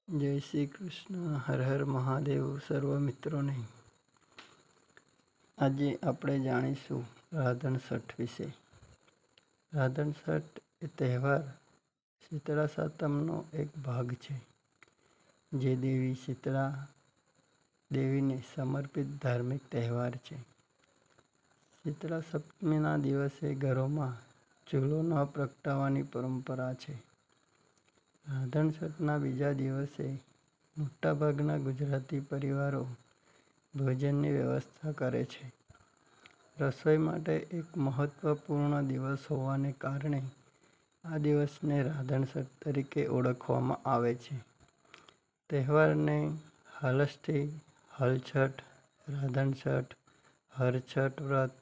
જય શ્રી કૃષ્ણ. હર હર મહાદેવ સર્વ મિત્રોને. આજે આપણે જાણીશું રાધન છઠ વિશે. રાધન છઠ એ તહેવાર શીતળા સાતમનો એક ભાગ છે, જે દેવી શીતળા દેવીને સમર્પિત ધાર્મિક તહેવાર છે. શીતળા સપ્તમીના દિવસે ઘરોમાં ચૂલો ન પ્રગટાવવાની પરંપરા છે. રાધન છઠના બીજા દિવસે મોટાભાગના ગુજરાતી પરિવારો ભોજનની વ્યવસ્થા કરે છે. રસોઈ માટે એક મહત્વપૂર્ણ દિવસ હોવાને કારણે આ દિવસને રાધન છઠ તરીકે ઓળખવામાં આવે છે. તહેવારને હલષ્ઠી, હલછઠ, રાધન છઠ, હરછઠ વ્રત,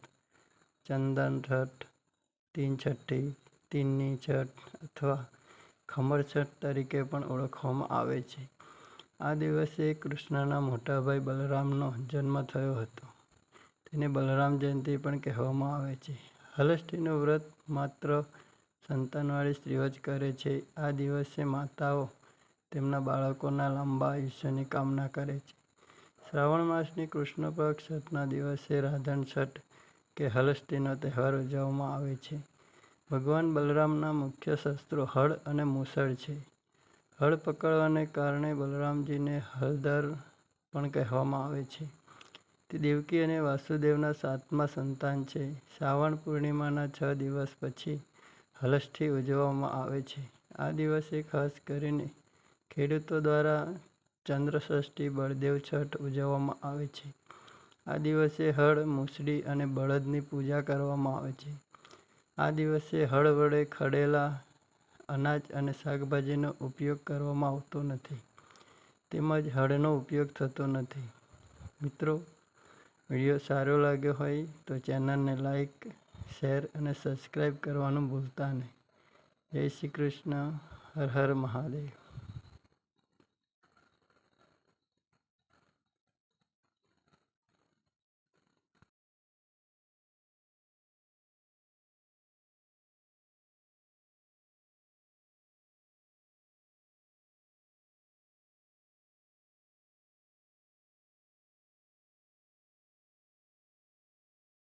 ચંદન છઠ, તીન છઠ્ઠી, તીનની છઠ અથવા ખમર છઠ તરીકે પણ ઓળખવામાં આવે છે. આ દિવસે કૃષ્ણના મોટા ભાઈ બલરામનો જન્મ થયો હતો. તેને બલરામ જયંતિ પણ કહેવામાં આવે છે. હલષ્ઠીનું વ્રત માત્ર સંતાનવાળી સ્ત્રીઓ જ કરે છે. આ દિવસે માતાઓ તેમના બાળકોના લાંબા આયુષ્યની કામના કરે છે. શ્રાવણ માસની કૃષ્ણ પક્ષ છઠના દિવસે રાધન છઠ કે હલષ્ઠીનો તહેવાર ઉજવવામાં આવે છે. ભગવાન બલરામના મુખ્ય શસ્ત્રો હળ અને મૂસળ છે. હળ પકડવાને કારણે બલરામજીને હળધર પણ કહેવામાં આવે છે. તે દેવકી અને વાસુદેવના 7મા સંતાન છે. શ્રાવણ પૂર્ણિમાના 6 દિવસ પછી હલષ્ઠી ઉજવવામાં આવે છે. આ દિવસે ખાસ કરીને ખેડૂતો દ્વારા ચંદ્રષષ્ઠી બળદેવ છઠ ઉજવવામાં આવે છે. આ દિવસે હળ, મૂસળી અને બળદની પૂજા કરવામાં આવે છે. આ દિવસે હળ વડે ખડેલા અનાજ અને શાકભાજીનો ઉપયોગ કરવામાં આવતો નથી, તેમજ હળનો ઉપયોગ થતો નથી. મિત્રો, વિડીયો સારો લાગ્યો હોય તો ચેનલને લાઈક, શેર અને સબસ્ક્રાઈબ કરવાનું ભૂલતા નહીં. જય શ્રી કૃષ્ણ. હર હર મહાદેવ.